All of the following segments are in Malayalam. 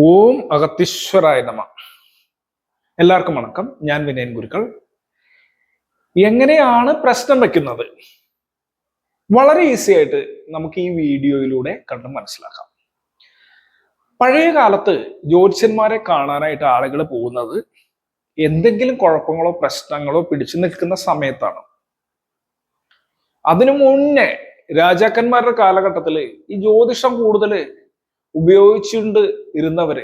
ഓം അഗത്തീശ്വരായ നമ. എല്ലാവർക്കും വണക്കം. ഞാൻ വിനയൻ ഗുരുക്കൾ. എങ്ങനെയാണ് പ്രശ്നം വെക്കുന്നത്? വളരെ ഈസി ആയിട്ട് നമുക്ക് ഈ വീഡിയോയിലൂടെ കണ്ട് മനസ്സിലാക്കാം. പഴയ കാലത്ത് ജ്യോത്സ്യന്മാരെ കാണാനായിട്ട് ആളുകൾ പോകുന്നത് എന്തെങ്കിലും കുഴപ്പങ്ങളോ പ്രശ്നങ്ങളോ പിടിച്ചു നിൽക്കുന്ന സമയത്താണ്. അതിനു മുന്നേ രാജാക്കന്മാരുടെ കാലഘട്ടത്തില് ഈ ജ്യോതിഷം കൂടുതൽ ഉപയോഗിച്ചുകൊണ്ട് ഇരുന്നവര്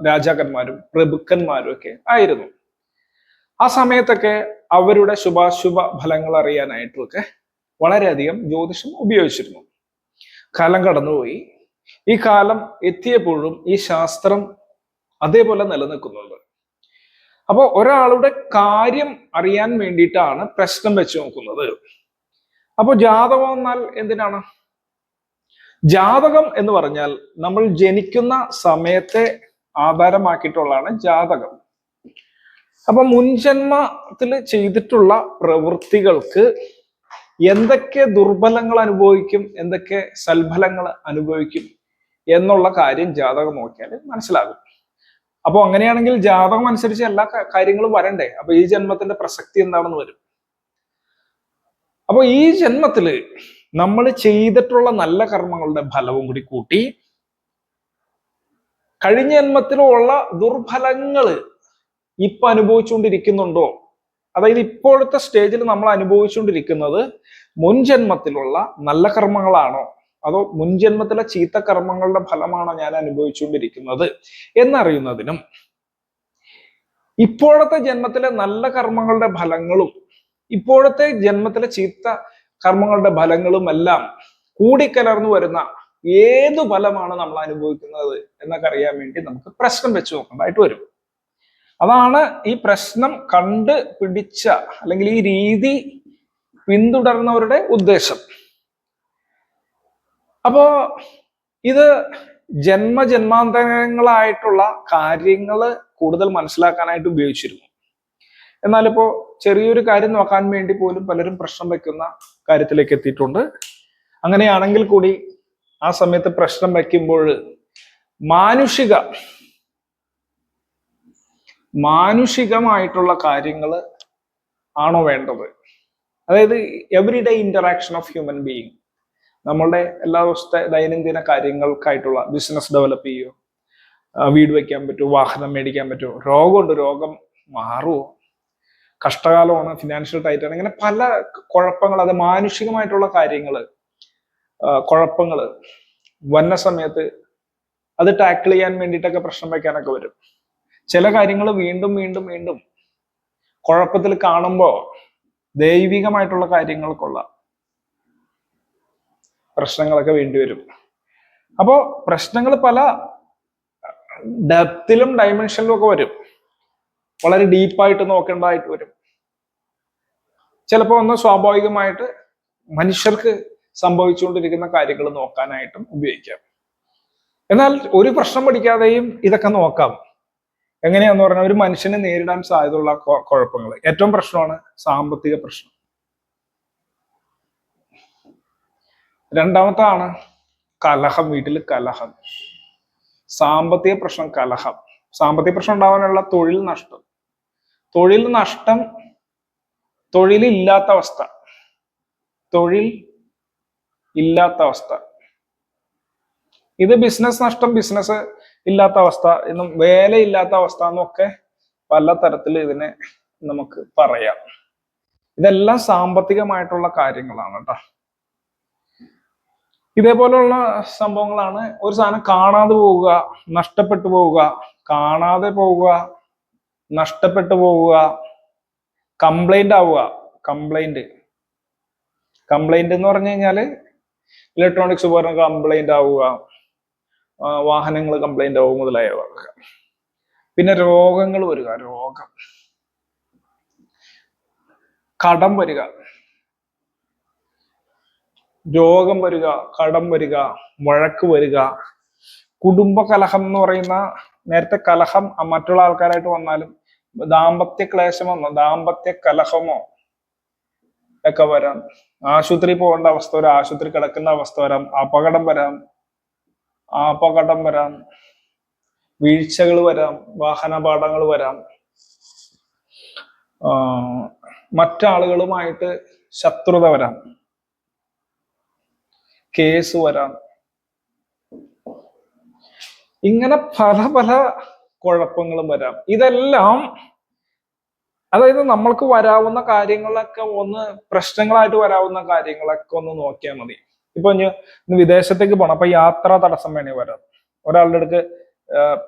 രാജാക്കന്മാരും പ്രഭുക്കന്മാരും ഒക്കെ ആയിരുന്നു. ആ സമയത്തൊക്കെ അവരുടെ ശുഭാശുഭ ഫലങ്ങൾ അറിയാനായിട്ടൊക്കെ വളരെയധികം ജ്യോതിഷം ഉപയോഗിച്ചിരുന്നു. കാലം കടന്നുപോയി. ഈ കാലം എത്തിയപ്പോഴും ഈ ശാസ്ത്രം അതേപോലെ നിലനിൽക്കുന്നുണ്ട്. അപ്പോൾ ഒരാളുടെ കാര്യം അറിയാൻ വേണ്ടിയിട്ടാണ് പ്രശ്നം വെച്ച് നോക്കുന്നത്. അപ്പോൾ ജാതകം എന്നാൽ എന്തിനാണ്? ജാതകം എന്ന് പറഞ്ഞാൽ നമ്മൾ ജനിക്കുന്ന സമയത്തെ ആധാരമാക്കിയിട്ടുള്ളതാണ് ജാതകം. അപ്പൊ മുൻജന്മത്തിൽ ചെയ്തിട്ടുള്ള പ്രവൃത്തികൾക്ക് എന്തൊക്കെ ദുർബലങ്ങൾ അനുഭവിക്കും, എന്തൊക്കെ സൽഫലങ്ങൾ അനുഭവിക്കും എന്നുള്ള കാര്യം ജാതകം നോക്കിയാൽ മനസ്സിലാകും. അപ്പോൾ അങ്ങനെയാണെങ്കിൽ ജാതകം അനുസരിച്ച് എല്ലാ കാര്യങ്ങളും വരണ്ടേ? അപ്പൊ ഈ ജന്മത്തിന്റെ പ്രസക്തി എന്താണെന്ന് വരും. അപ്പോൾ ഈ ജന്മത്തില് നമ്മൾ ചെയ്തിട്ടുള്ള നല്ല കർമ്മങ്ങളുടെ ഫലവും കൂടി കൂട്ടി കഴിഞ്ഞ ജന്മത്തിലുള്ള ദുർഫലങ്ങൾ ഇപ്പൊ അനുഭവിച്ചുകൊണ്ടിരിക്കുന്നുണ്ടോ? അതായത് ഇപ്പോഴത്തെ സ്റ്റേജിൽ നമ്മൾ അനുഭവിച്ചുകൊണ്ടിരിക്കുന്നത് മുൻജന്മത്തിലുള്ള നല്ല കർമ്മങ്ങളാണോ, അതോ മുൻജന്മത്തിലെ ചീത്ത കർമ്മങ്ങളുടെ ഫലമാണോ ഞാൻ അനുഭവിച്ചുകൊണ്ടിരിക്കുന്നത് എന്നറിയുന്നതിനും ഇപ്പോഴത്തെ ജന്മത്തിലെ നല്ല കർമ്മങ്ങളുടെ ഫലങ്ങളും ഇപ്പോഴത്തെ ജന്മത്തിലെ ചീത്ത കർമ്മങ്ങളുടെ ഫലങ്ങളും എല്ലാം കൂടിക്കലർന്നു വരുന്ന ഏതു ഫലമാണ് നമ്മൾ അനുഭവിക്കുന്നത് എന്നൊക്കെ അറിയാൻ വേണ്ടി നമുക്ക് പ്രശ്നം വെച്ച് നോക്കേണ്ടതായിട്ട് വരും. അതാണ് ഈ പ്രശ്നം കണ്ട് പിടിച്ച അല്ലെങ്കിൽ ഈ രീതി പിന്തുടർന്നവരുടെ ഉദ്ദേശം. അപ്പോ ഇത് ജന്മജന്മാന്തരങ്ങളായിട്ടുള്ള കാര്യങ്ങൾ കൂടുതൽ മനസ്സിലാക്കാനായിട്ട് ഉപയോഗിച്ചിരുന്നു. എന്നാലിപ്പോ ചെറിയൊരു കാര്യം നോക്കാൻ വേണ്ടി പോലും പലരും പ്രശ്നം വെക്കുന്ന കാര്യത്തിലേക്ക് എത്തിയിട്ടുണ്ട്. അങ്ങനെയാണെങ്കിൽ കൂടി ആ സമയത്ത് പ്രശ്നം വയ്ക്കുമ്പോൾ മാനുഷികമായിട്ടുള്ള കാര്യങ്ങൾ ആണോ വേണ്ടത്? അതായത് every day interaction of human being, നമ്മളുടെ എല്ലാ ദിവസത്തെ ദൈനംദിന കാര്യങ്ങൾക്കായിട്ടുള്ള ബിസിനസ് ഡെവലപ്പ് ചെയ്യുമോ, വീട് വയ്ക്കാൻ പറ്റുമോ, വാഹനം മേടിക്കാൻ പറ്റുമോ, രോഗമുണ്ട് രോഗം മാറുമോ, കഷ്ടകാലമാണ്, ഫിനാൻഷ്യൽ ടൈറ്റാണ്, ഇങ്ങനെ പല കുഴപ്പങ്ങൾ, അത് മാനുഷികമായിട്ടുള്ള കാര്യങ്ങൾ, കുഴപ്പങ്ങൾ വന്ന സമയത്ത് അത് ടാക്കിൾ ചെയ്യാൻ വേണ്ടിയിട്ടൊക്കെ പ്രശ്നം വയ്ക്കാനൊക്കെ വരും. ചില കാര്യങ്ങൾ വീണ്ടും വീണ്ടും വീണ്ടും കുഴപ്പത്തിൽ കാണുമ്പോൾ ദൈവികമായിട്ടുള്ള കാര്യങ്ങൾക്കുള്ള പ്രശ്നങ്ങളൊക്കെ വേണ്ടി വരും. അപ്പോൾ പ്രശ്നങ്ങൾ പല ഡെപ്തിലും ഡയമെൻഷനിലും ഒക്കെ വരും. വളരെ ഡീപ്പായിട്ട് നോക്കേണ്ടതായിട്ട് വരും. ചിലപ്പോൾ ഒന്ന് സ്വാഭാവികമായിട്ട് മനുഷ്യർക്ക് സംഭവിച്ചുകൊണ്ടിരിക്കുന്ന കാര്യങ്ങൾ നോക്കാനായിട്ടും ഉപയോഗിക്കാം. എന്നാൽ ഒരു പ്രശ്നം പഠിക്കാതെയും ഇതൊക്കെ നോക്കാം. എങ്ങനെയാന്ന് പറഞ്ഞാൽ ഒരു മനുഷ്യനെ നേരിടാൻ സാധ്യതയുള്ള കുഴപ്പങ്ങൾ, ഏറ്റവും പ്രശ്നമാണ് സാമ്പത്തിക പ്രശ്നം. രണ്ടാമത്താണ് കലഹം, വീട്ടിൽ കലഹം. സാമ്പത്തിക പ്രശ്നം, കലഹം. സാമ്പത്തിക പ്രശ്നം ഉണ്ടാവാനുള്ള തൊഴിൽ നഷ്ടം, തൊഴിലില്ലാത്ത അവസ്ഥ. ഇത് ബിസിനസ് നഷ്ടം, ബിസിനസ് ഇല്ലാത്ത അവസ്ഥ എന്നും വേലയില്ലാത്ത അവസ്ഥ എന്നൊക്കെ പല തരത്തിൽ ഇതിനെ നമുക്ക് പറയാം. ഇതെല്ലാം സാമ്പത്തികമായിട്ടുള്ള കാര്യങ്ങളാണ് കേട്ടോ. ഇതേപോലെയുള്ള സംഭവങ്ങളാണ്. ഒരു സാധനം കാണാതെ പോവുക, നഷ്ടപ്പെട്ടു പോവുക, കാണാതെ പോവുക, നഷ്ടപ്പെട്ടു പോവുക, കംപ്ലൈന്റ് ആവുക. കംപ്ലൈന്റ് എന്ന് പറഞ്ഞു കഴിഞ്ഞാല് ഇലക്ട്രോണിക്സ് ഉപകരണം കംപ്ലൈന്റ് ആവുക, വാഹനങ്ങൾ കംപ്ലൈന്റ് ആവുക മുതലായവ. പിന്നെ രോഗങ്ങൾ വരിക, കടം വരിക, രോഗം വരിക, കടം വരിക, വഴക്ക് വരിക, കുടുംബ കലഹം എന്ന് പറയുന്ന, നേരത്തെ കലഹം മറ്റുള്ള ആൾക്കാരായിട്ട് വന്നാലും ദാമ്പത്യ ക്ലേശമോ ദാമ്പത്യ കലഹമോ ഒക്കെ വരാം. ആശുപത്രി പോകേണ്ട അവസ്ഥ വരാം, ആശുപത്രി കിടക്കുന്ന അവസ്ഥ വരാം, അപകടം വരാം. വീഴ്ചകൾ വരാം, വാഹനാപകടങ്ങൾ വരാം, മറ്റാളുകളുമായിട്ട് ശത്രുത വരാം, കേസ് വരാം. ഇങ്ങനെ പല പല കുഴപ്പങ്ങളും വരാം. ഇതെല്ലാം അതായത് നമ്മൾക്ക് വരാവുന്ന കാര്യങ്ങളൊക്കെ ഒന്ന് പ്രശ്നങ്ങളായിട്ട് വരാവുന്ന കാര്യങ്ങളൊക്കെ ഒന്ന് നോക്കിയാൽ മതി. ഇപ്പൊ ഇന്ന് വിദേശത്തേക്ക് പോകണം, അപ്പൊ യാത്രാ തടസ്സം വേണേ വരാം, ഒരാളുടെ അടുത്ത്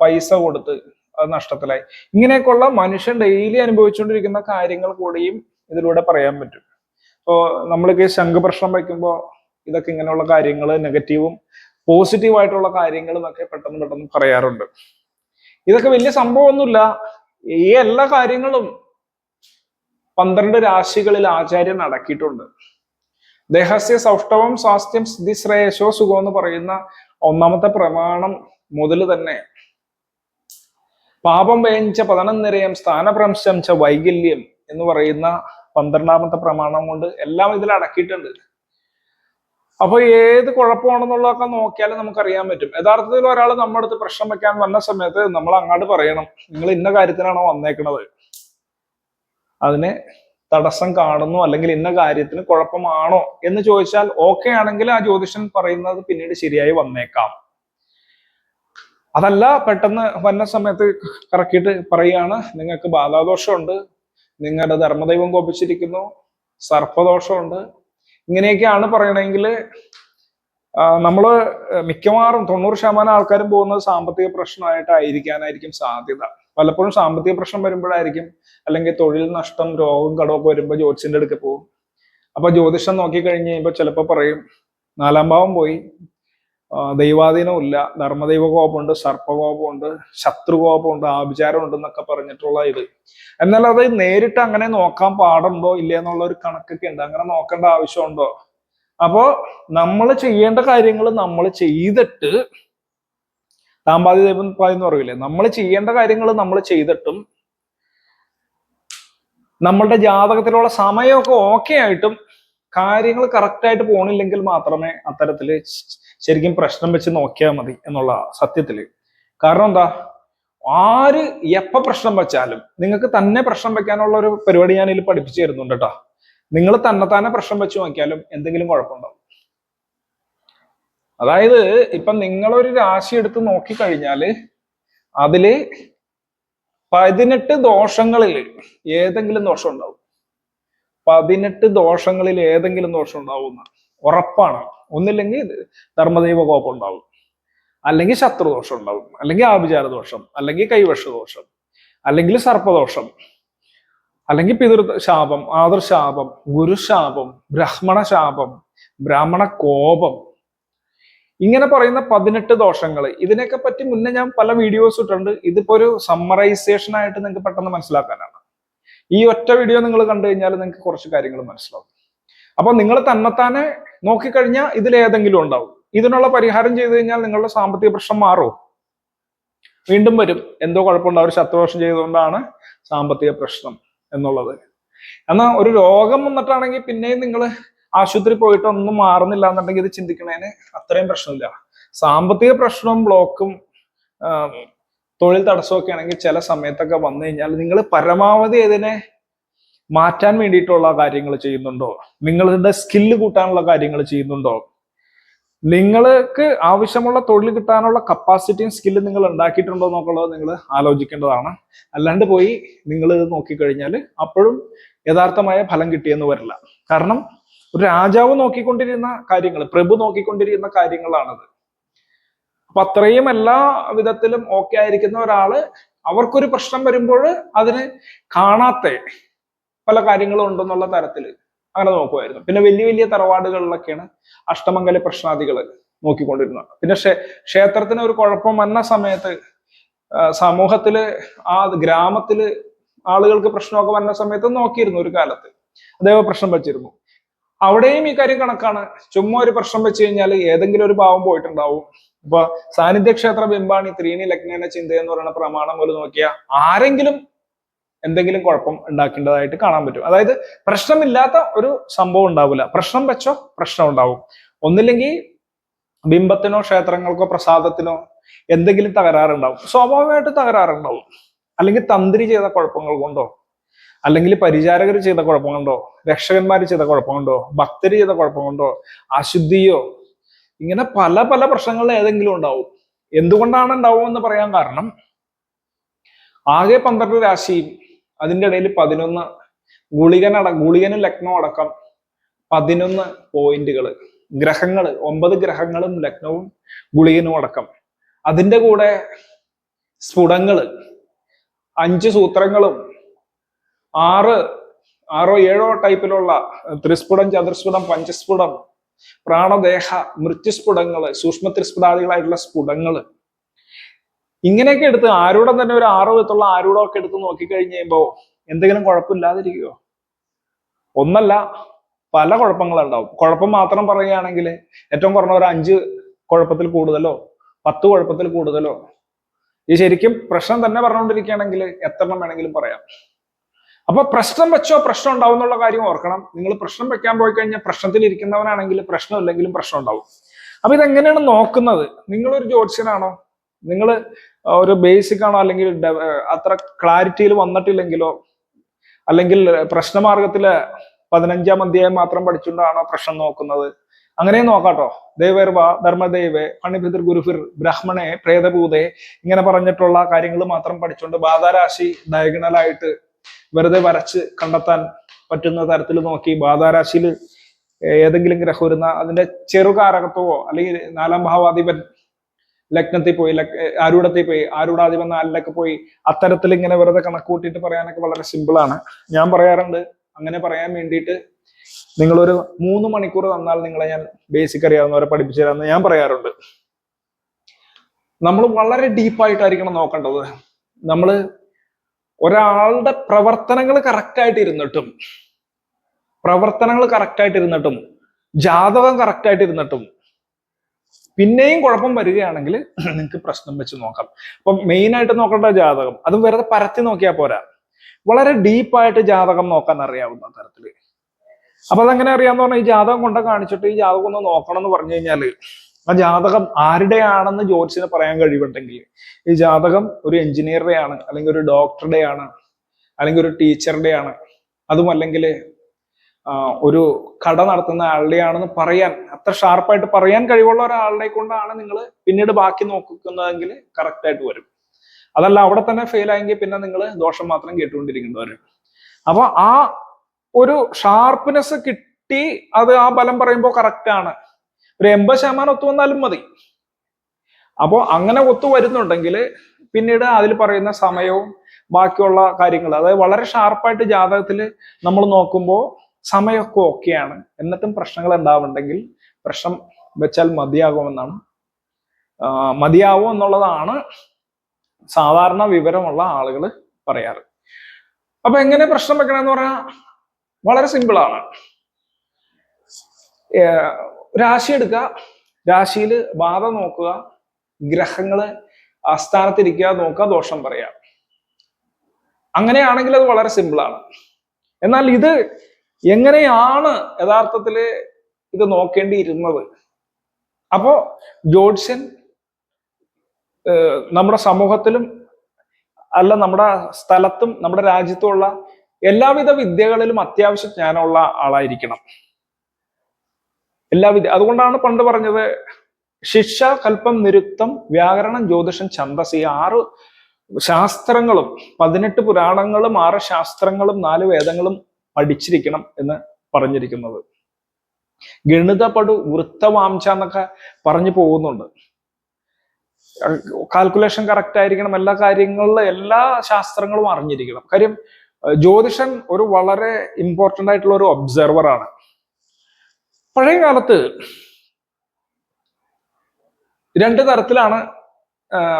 പൈസ കൊടുത്ത് അത് നഷ്ടത്തിലായി. ഇങ്ങനെയൊക്കെയുള്ള മനുഷ്യൻ ഡെയിലി അനുഭവിച്ചുകൊണ്ടിരിക്കുന്ന കാര്യങ്ങൾ കൂടിയും ഇതിലൂടെ പറയാൻ പറ്റും. ഇപ്പോ നമ്മൾക്ക് ശംഖ് പ്രശ്നം വയ്ക്കുമ്പോൾ ഇതൊക്കെ ഇങ്ങനെയുള്ള കാര്യങ്ങൾ, നെഗറ്റീവും പോസിറ്റീവായിട്ടുള്ള കാര്യങ്ങളും ഒക്കെ പെട്ടെന്ന് പെട്ടെന്ന് പറയാറുണ്ട്. ഇതൊക്കെ വലിയ സംഭവമൊന്നുമില്ല. ഈ എല്ലാ കാര്യങ്ങളും 12 രാശികളിൽ ആചാര്യൻ അടക്കിയിട്ടുണ്ട്. ദേഹസ്യ സൗഷ്ഠവം സ്വാസ്ഥ്യം സ്ഥിതിശ്രേയശോ സുഖം എന്ന് പറയുന്ന 1ാമത്തെ പ്രമാണം മുതൽ തന്നെ പാപം വേഞ്ച പതനം നിരയം സ്ഥാനഭ്രംശം ച വൈകല്യം എന്ന് പറയുന്ന 12ാമത്തെ പ്രമാണം കൊണ്ട് എല്ലാം ഇതിൽ അടക്കിയിട്ടുണ്ട്. അപ്പൊ ഏത് കുഴപ്പമാണെന്നുള്ളതൊക്കെ നോക്കിയാൽ നമുക്കറിയാൻ പറ്റും. യഥാർത്ഥത്തിൽ ഒരാൾ നമ്മുടെ അടുത്ത് പ്രശ്നം വെക്കാൻ വന്ന സമയത്ത് നമ്മൾ അങ്ങോട്ട് പറയണം, നിങ്ങൾ ഇന്ന കാര്യത്തിനാണോ വന്നേക്കണത്, അതിന് തടസ്സം കാണുന്നു, അല്ലെങ്കിൽ ഇന്ന കാര്യത്തിന് കുഴപ്പമാണോ എന്ന് ചോദിച്ചാൽ ഓക്കെ ആണെങ്കിൽ ആ ജ്യോതിഷൻ പറയുന്നത് പിന്നീട് ശരിയായി വന്നേക്കാം. അതല്ല പെട്ടെന്ന് വന്ന സമയത്ത് കറക്കിയിട്ട് പറയാണ്, നിങ്ങൾക്ക് ബാധാദോഷമുണ്ട്, നിങ്ങളുടെ ധർമ്മദൈവം കോപിച്ചിരിക്കുന്നു, സർപ്പദോഷമുണ്ട്, ഇങ്ങനെയൊക്കെയാണ് പറയണമെങ്കിൽ നമ്മള് മിക്കവാറും 90% ആൾക്കാരും പോകുന്നത് സാമ്പത്തിക പ്രശ്നമായിട്ടായിരിക്കാനായിരിക്കും സാധ്യത. പലപ്പോഴും സാമ്പത്തിക പ്രശ്നം വരുമ്പോഴായിരിക്കും, അല്ലെങ്കിൽ തൊഴിൽ നഷ്ടം, രോഗം, കടമൊക്കെ വരുമ്പോൾ ജ്യോതിഷന്റെ അടുക്ക് പോകും. അപ്പൊ ജ്യോതിഷം നോക്കി കഴിഞ്ഞ് കഴിയുമ്പോൾ ചിലപ്പോൾ പറയും 4ാം ഭാവം പോയി, ദൈവാധീനം ഇല്ല, ധർമ്മദൈവ കോപമുണ്ട്, സർപ്പകോപമുണ്ട്, ശത്രുകോപമുണ്ട്, ആഭിചാരം ഉണ്ട് എന്നൊക്കെ പറഞ്ഞിട്ടുള്ള ഇത്. എന്നാൽ അത് നേരിട്ട് അങ്ങനെ നോക്കാൻ പാടുണ്ടോ ഇല്ല എന്നുള്ള ഒരു കണക്കൊക്കെ ഉണ്ട്. അങ്ങനെ നോക്കേണ്ട ആവശ്യമുണ്ടോ? അപ്പോ നമ്മൾ ചെയ്യേണ്ട കാര്യങ്ങൾ നമ്മൾ ചെയ്തിട്ട്, താമ്പാതി ദൈവം എന്ന് പറയില്ലേ, നമ്മൾ ചെയ്യേണ്ട കാര്യങ്ങൾ നമ്മൾ ചെയ്തിട്ടും നമ്മളുടെ ജാതകത്തിലുള്ള സമയമൊക്കെ ഓക്കെ ആയിട്ടും കാര്യങ്ങൾ കറക്റ്റായിട്ട് പോണില്ലെങ്കിൽ മാത്രമേ അത്തരത്തില് ശരിക്കും പ്രശ്നം വെച്ച് നോക്കിയാൽ മതി എന്നുള്ള സത്യത്തില്. കാരണം എന്താ, ആര് എപ്പ പ്രശ്നം വെച്ചാലും നിങ്ങൾക്ക് തന്നെ പ്രശ്നം വെക്കാനുള്ള ഒരു പരിപാടി ഞാൻ ഇതിൽ പഠിപ്പിച്ചു തരുന്നുണ്ട് കേട്ടോ. നിങ്ങൾ തന്നെ പ്രശ്നം വെച്ച് നോക്കിയാലും എന്തെങ്കിലും കുഴപ്പമുണ്ടാവും. അതായത് ഇപ്പൊ നിങ്ങളൊരു രാശി എടുത്ത് നോക്കിക്കഴിഞ്ഞാല് അതില് 18 ദോഷങ്ങളിൽ ഏതെങ്കിലും ദോഷം ഉണ്ടാവും. 18 ദോഷങ്ങളിൽ ഏതെങ്കിലും ദോഷം ഉണ്ടാവുന്ന ഉറപ്പാണ്. ഒന്നില്ലെങ്കിൽ ധർമ്മദൈവ കോപം ഉണ്ടാവും, അല്ലെങ്കിൽ ശത്രുദോഷം ഉണ്ടാവും, അല്ലെങ്കിൽ ആഭിചാര ദോഷം, അല്ലെങ്കിൽ കൈവശ ദോഷം, അല്ലെങ്കിൽ സർപ്പദോഷം, അല്ലെങ്കിൽ പിതൃശാപം, ആദർശാപം, ഗുരുശാപം, ബ്രാഹ്മണ ശാപം, ബ്രാഹ്മണ കോപം, ഇങ്ങനെ പറയുന്ന 18 ദോഷങ്ങൾ. ഇതിനെയൊക്കെ പറ്റി മുന്നേ ഞാൻ പല വീഡിയോസ് ഇട്ടിട്ടുണ്ട്. ഇതിപ്പോ ഒരു സമ്മറൈസേഷൻ ആയിട്ട് നിങ്ങൾക്ക് പെട്ടെന്ന് മനസ്സിലാക്കാനാണ്. ഈ ഒറ്റ വീഡിയോ നിങ്ങൾ കണ്ടു കഴിഞ്ഞാൽ നിങ്ങൾക്ക് കുറച്ച് കാര്യങ്ങൾ മനസ്സിലാവും. അപ്പൊ നിങ്ങൾ തന്നെത്താനെ നോക്കിക്കഴിഞ്ഞാൽ ഇതിൽ ഏതെങ്കിലും ഉണ്ടാവും. ഇതിനുള്ള പരിഹാരം ചെയ്തു കഴിഞ്ഞാൽ നിങ്ങളുടെ സാമ്പത്തിക പ്രശ്നം മാറും, വീണ്ടും വരും. എന്തോ കുഴപ്പമുണ്ടാവും, ഒരു ശത്രുദോഷം ചെയ്തുകൊണ്ടാണ് സാമ്പത്തിക പ്രശ്നം എന്നുള്ളത്. എന്നാൽ ഒരു രോഗം വന്നിട്ടാണെങ്കിൽ പിന്നെയും നിങ്ങൾ ആശുപത്രി പോയിട്ട് ഒന്നും മാറുന്നില്ല എന്നുണ്ടെങ്കിൽ ഇത് ചിന്തിക്കണേന് അത്രയും പ്രശ്നമില്ല. സാമ്പത്തിക പ്രശ്നവും ബ്ലോക്കും തൊഴിൽ തടസ്സമൊക്കെ ആണെങ്കിൽ ചില സമയത്തൊക്കെ വന്നു കഴിഞ്ഞാൽ നിങ്ങൾ പരമാവധി ഇതിനെ മാറ്റാൻ വേണ്ടിയിട്ടുള്ള കാര്യങ്ങൾ ചെയ്യുന്നുണ്ടോ, നിങ്ങളുടെ സ്കില്ല് കൂട്ടാനുള്ള കാര്യങ്ങൾ ചെയ്യുന്നുണ്ടോ, നിങ്ങൾക്ക് ആവശ്യമുള്ള തൊഴിൽ കിട്ടാനുള്ള കപ്പാസിറ്റിയും സ്കില്ലും നിങ്ങൾ ഉണ്ടാക്കിയിട്ടുണ്ടോ എന്നൊക്കെയുള്ളത് നിങ്ങൾ ആലോചിക്കേണ്ടതാണ്. അല്ലാണ്ട് പോയി നിങ്ങൾ ഇത് നോക്കിക്കഴിഞ്ഞാൽ അപ്പോഴും യഥാർത്ഥമായ ഫലം കിട്ടിയെന്ന് വരില്ല. കാരണം ഒരു രാജാവ് നോക്കിക്കൊണ്ടിരുന്ന കാര്യങ്ങൾ, പ്രഭു നോക്കിക്കൊണ്ടിരിക്കുന്ന കാര്യങ്ങളാണത്. അപ്പൊ അത്രയും എല്ലാ വിധത്തിലും ഓക്കെ ആയിരിക്കുന്ന ഒരാള് അവർക്കൊരു പ്രശ്നം വരുമ്പോൾ അതിന് കാണാത്ത പല കാര്യങ്ങളും ഉണ്ടെന്നുള്ള തരത്തില് അങ്ങനെ നോക്കുമായിരുന്നു. പിന്നെ വലിയ വലിയ തറവാടുകളിലൊക്കെയാണ് അഷ്ടമംഗല പ്രശ്നാദികൾ നോക്കിക്കൊണ്ടിരുന്നത്. പിന്നെ ക്ഷേത്രത്തിന് ഒരു കുഴപ്പം വന്ന സമയത്ത് സമൂഹത്തില് ആ ഗ്രാമത്തില് ആളുകൾക്ക് പ്രശ്നമൊക്കെ വന്ന സമയത്ത് നോക്കിയിരുന്നു. ഒരു കാലത്ത് അദ്ദേഹം പ്രശ്നം വെച്ചിരുന്നു. അവിടെയും ഈ കാര്യം കണക്കാണ്. ചുമ്മാ ഒരു പ്രശ്നം വെച്ച് കഴിഞ്ഞാൽ ഏതെങ്കിലും ഒരു ഭാവം പോയിട്ടുണ്ടാവും. ഇപ്പൊ സാന്നിധ്യ ക്ഷേത്ര ബിംബാണി ത്രീണി ലഗ്നേന ചിന്ത എന്ന് പറയുന്ന പ്രമാണം പോലെ നോക്കിയാൽ ആരെങ്കിലും എന്തെങ്കിലും കുഴപ്പം ഉണ്ടാക്കേണ്ടതായിട്ട് കാണാൻ പറ്റും. അതായത് പ്രശ്നമില്ലാത്ത ഒരു സംഭവം ഉണ്ടാവില്ല. പ്രശ്നം വെച്ചോ പ്രശ്നം ഉണ്ടാവും. ഒന്നില്ലെങ്കിൽ ബിംബത്തിനോ ക്ഷേത്രങ്ങൾക്കോ പ്രസാദത്തിനോ എന്തെങ്കിലും തകരാറുണ്ടാവും, സ്വാഭാവികമായിട്ട് തകരാറുണ്ടാവും. അല്ലെങ്കിൽ തന്ത്രി ചെയ്ത കുഴപ്പങ്ങൾ കൊണ്ടോ, അല്ലെങ്കിൽ പരിചാരകർ ചെയ്ത കുഴപ്പം കൊണ്ടോ, രക്ഷകന്മാർ ചെയ്ത കുഴപ്പം കൊണ്ടോ, ഭക്തര് ചെയ്ത കുഴപ്പം കൊണ്ടോ, അശുദ്ധിയോ, ഇങ്ങനെ പല പല പ്രശ്നങ്ങളിൽ ഏതെങ്കിലും ഉണ്ടാവും. എന്തുകൊണ്ടാണ് ഉണ്ടാവും എന്ന് പറയാൻ കാരണം, ആകെ 12 രാശിയും അതിൻ്റെ ഇടയിൽ 11 ഗുളികനും ലഗ്നവും അടക്കം 11 പോയിന്റുകൾ, ഗ്രഹങ്ങൾ, 9 ഗ്രഹങ്ങളും ലഗ്നവും ഗുളികനും അടക്കം, അതിൻ്റെ കൂടെ സ്ഫുടങ്ങള്, 5 സൂത്രങ്ങളും, 6 7 ടൈപ്പിലുള്ള ത്രിസ്ഫുടം, ചതുർസ്ഫുടം, പഞ്ചസ്ഫുടം, പ്രാണദേഹ മൃത്യുസ്ഫുടങ്ങള്, സൂക്ഷ്മ ത്രിസ്ഫുടാദികളായിട്ടുള്ള സ്ഫുടങ്ങള്, ഇങ്ങനെയൊക്കെ എടുത്ത് ആരൂഢം തന്നെ ഒരു 6 വിധത്തുള്ള ആരൂഢം ഒക്കെ എടുത്ത് നോക്കിക്കഴിഞ്ഞ് കഴിയുമ്പോ എന്തെങ്കിലും കുഴപ്പമില്ലാതിരിക്കുവോ? ഒന്നല്ല, പല കുഴപ്പങ്ങളുണ്ടാവും. കുഴപ്പം മാത്രം പറയുകയാണെങ്കിൽ ഏറ്റവും കുറഞ്ഞ ഒരു 5 കുഴപ്പത്തിൽ കൂടുതലോ 10 കുഴപ്പത്തിൽ കൂടുതലോ, ഈ ശരിക്കും പ്രശ്നം തന്നെ പറഞ്ഞുകൊണ്ടിരിക്കുകയാണെങ്കിൽ എത്രണ്ണം വേണമെങ്കിലും പറയാം. അപ്പൊ പ്രശ്നം വെച്ചോ പ്രശ്നം ഉണ്ടാവും എന്നുള്ള കാര്യം ഓർക്കണം. നിങ്ങൾ പ്രശ്നം വെക്കാൻ പോയി കഴിഞ്ഞാൽ പ്രശ്നത്തിൽ ഇരിക്കുന്നവനാണെങ്കിൽ പ്രശ്നമില്ലെങ്കിലും പ്രശ്നം ഉണ്ടാവും. അപ്പൊ ഇതെങ്ങനെയാണ് നോക്കുന്നത്? നിങ്ങളൊരു ജ്യോത്സ്യനാണോ, നിങ്ങൾ ഒരു ബേസിക് ആണോ, അല്ലെങ്കിൽ അത്ര ക്ലാരിറ്റിയിൽ വന്നിട്ടില്ലെങ്കിലോ, അല്ലെങ്കിൽ പ്രശ്നമാർഗത്തില് 15-ാം അധ്യായം മാത്രം പഠിച്ചുകൊണ്ടാണോ പ്രശ്നം നോക്കുന്നത്? അങ്ങനെ നോക്കാട്ടോ. ദേവേർവ ധർമ്മദേവേ പണിഭിതർ ഗുരുഫിർ ബ്രാഹ്മണെ പ്രേതഭൂതേ ഇങ്ങനെ പറഞ്ഞിട്ടുള്ള കാര്യങ്ങൾ മാത്രം പഠിച്ചുകൊണ്ട് ബാധാരാശി ഡയഗണലായിട്ട് വെറുതെ വരച്ച് കണ്ടെത്താൻ പറ്റുന്ന തരത്തിൽ നോക്കി ബാധാരാശിയിൽ ഏതെങ്കിലും ഗ്രഹം വരുന്ന അതിന്റെ ചെറുകാരകത്വമോ, അല്ലെങ്കിൽ 4-ാം ഭാവാധിപൻ ലഗ്നത്തിൽ പോയി, ആരൂഢത്തിൽ പോയി, ആരൂഢാധിപൻ 4-ലൊക്കെ പോയി, അത്തരത്തിൽ ഇങ്ങനെ വെറുതെ കണക്ക് കൂട്ടിയിട്ട് പറയാനൊക്കെ വളരെ സിമ്പിളാണ്. ഞാൻ പറയാറുണ്ട്, അങ്ങനെ പറയാൻ വേണ്ടിയിട്ട് നിങ്ങളൊരു 3 മണിക്കൂർ തന്നാൽ നിങ്ങളെ ഞാൻ ബേസിക് അറിയാവുന്നവരെ പഠിപ്പിച്ചു തരാമെന്ന് ഞാൻ പറയാറുണ്ട്. നമ്മൾ വളരെ ഡീപ്പായിട്ടായിരിക്കണം നോക്കേണ്ടത്. നമ്മൾ ഒരാളുടെ പ്രവർത്തനങ്ങൾ കറക്റ്റായിട്ട് ഇരുന്നിട്ടും ജാതകം കറക്റ്റായിട്ട് ഇരുന്നിട്ടും പിന്നെയും കുഴപ്പം വരികയാണെങ്കിൽ നിങ്ങൾക്ക് പ്രശ്നം വെച്ച് നോക്കാം. അപ്പൊ മെയിൻ ആയിട്ട് നോക്കേണ്ട ജാതകം, അതും വെറുതെ പരത്തി നോക്കിയാൽ പോരാ, വളരെ ഡീപ്പായിട്ട് ജാതകം നോക്കാൻ അറിയാവുന്ന തരത്തില്. അപ്പൊ അതെങ്ങനെ അറിയാന്ന് പറഞ്ഞാൽ, ഈ ജാതകം കൊണ്ട് കാണിച്ചിട്ട് ഈ ജാതകം ഒന്ന് നോക്കണം എന്ന് പറഞ്ഞു കഴിഞ്ഞാല്, ആ ജാതകം ആരുടെയാണെന്ന് ജ്യോത്സ്യന് പറയാൻ കഴിവുണ്ടെങ്കിൽ, ഈ ജാതകം ഒരു എഞ്ചിനീയറുടെ ആണ്, അല്ലെങ്കിൽ ഒരു ഡോക്ടറുടെ ആണ്, അല്ലെങ്കിൽ ഒരു ടീച്ചറുടെ ആണ്, അതും അല്ലെങ്കിൽ ഒരു കട നടത്തുന്ന ആളുടെയാണെന്ന് പറയാൻ, അത്ര ഷാർപ്പായിട്ട് പറയാൻ കഴിവുള്ള ഒരാളുടെ കൊണ്ടാണ് നിങ്ങൾ പിന്നീട് ബാക്കി നോക്കുന്നതെങ്കിൽ കറക്റ്റ് ആയിട്ട് വരും. അതല്ല അവിടെ തന്നെ ഫെയിൽ ആയെങ്കിൽ പിന്നെ നിങ്ങൾ ദോഷം മാത്രം കേട്ടുകൊണ്ടിരിക്കേണ്ടി വരും. അപ്പൊ ആ ഒരു ഷാർപ്പ്നെസ് കിട്ടി, അത് ആ ബലം പറയുമ്പോൾ കറക്റ്റ് ആണ്, ഒരു 80% ഒത്തു വന്നാലും മതി. അപ്പോൾ അങ്ങനെ ഒത്തു വരുന്നുണ്ടെങ്കിൽ പിന്നീട് അതിൽ പറയുന്ന സമയവും ബാക്കിയുള്ള കാര്യങ്ങൾ, അതായത് വളരെ ഷാർപ്പായിട്ട് ജാതകത്തിൽ നമ്മൾ നോക്കുമ്പോൾ സമയമൊക്കെ ഓക്കെയാണ്, എന്നിട്ടും പ്രശ്നങ്ങൾ ഉണ്ടാവുന്നുണ്ടെങ്കിൽ പ്രശ്നം വെച്ചാൽ മതിയാവും എന്നുള്ളതാണ് സാധാരണ വിവരമുള്ള ആളുകൾ പറയാറ്. അപ്പൊ എങ്ങനെ പ്രശ്നം വെക്കണമെന്ന് പറഞ്ഞാൽ വളരെ സിമ്പിളാണ്. രാശി എടുക്കുക, രാശിയിൽ ബാധ നോക്കുക, ഗ്രഹങ്ങള് ആസ്ഥാനത്തിരിക്കുക, നോക്കുക, ദോഷം പറയാം. അങ്ങനെയാണെങ്കിൽ അത് വളരെ സിമ്പിളാണ്. എന്നാൽ ഇത് എങ്ങനെയാണ് യഥാർത്ഥത്തില് ഇത് നോക്കേണ്ടിയിരുന്നത്? അപ്പോ ജ്യോത്സ്യൻ നമ്മുടെ സമൂഹത്തിലും അല്ല, നമ്മുടെ സ്ഥലത്തും നമ്മുടെ രാജ്യത്തുമുള്ള എല്ലാവിധ വിദ്യകളിലും അത്യാവശ്യ ജ്ഞാനമുള്ള ആളായിരിക്കണം. അതുകൊണ്ടാണ് പണ്ട് പറഞ്ഞത്, ശിക്ഷ, കൽപ്പം, നിരുക്തം, വ്യാകരണം, ജ്യോതിഷം, ഛന്ദസ്, ഈ 6 ശാസ്ത്രങ്ങളും 18 പുരാണങ്ങളും 6 ശാസ്ത്രങ്ങളും 4 വേദങ്ങളും പഠിച്ചിരിക്കണം എന്ന് പറഞ്ഞിരിക്കുന്നത്. ഗണിതപടു വൃത്തവാംശ എന്നൊക്കെ പറഞ്ഞു പോകുന്നുണ്ട്. കാൽക്കുലേഷൻ കറക്റ്റ് ആയിരിക്കണം, എല്ലാ കാര്യങ്ങളിലും എല്ലാ ശാസ്ത്രങ്ങളും അറിഞ്ഞിരിക്കണം. കാര്യം ജ്യോതിഷൻ ഒരു വളരെ ഇമ്പോർട്ടൻ്റ് ആയിട്ടുള്ള ഒരു ഒബ്സർവർ ആണ്. പഴയ കാലത്ത് 2 തരത്തിലാണ്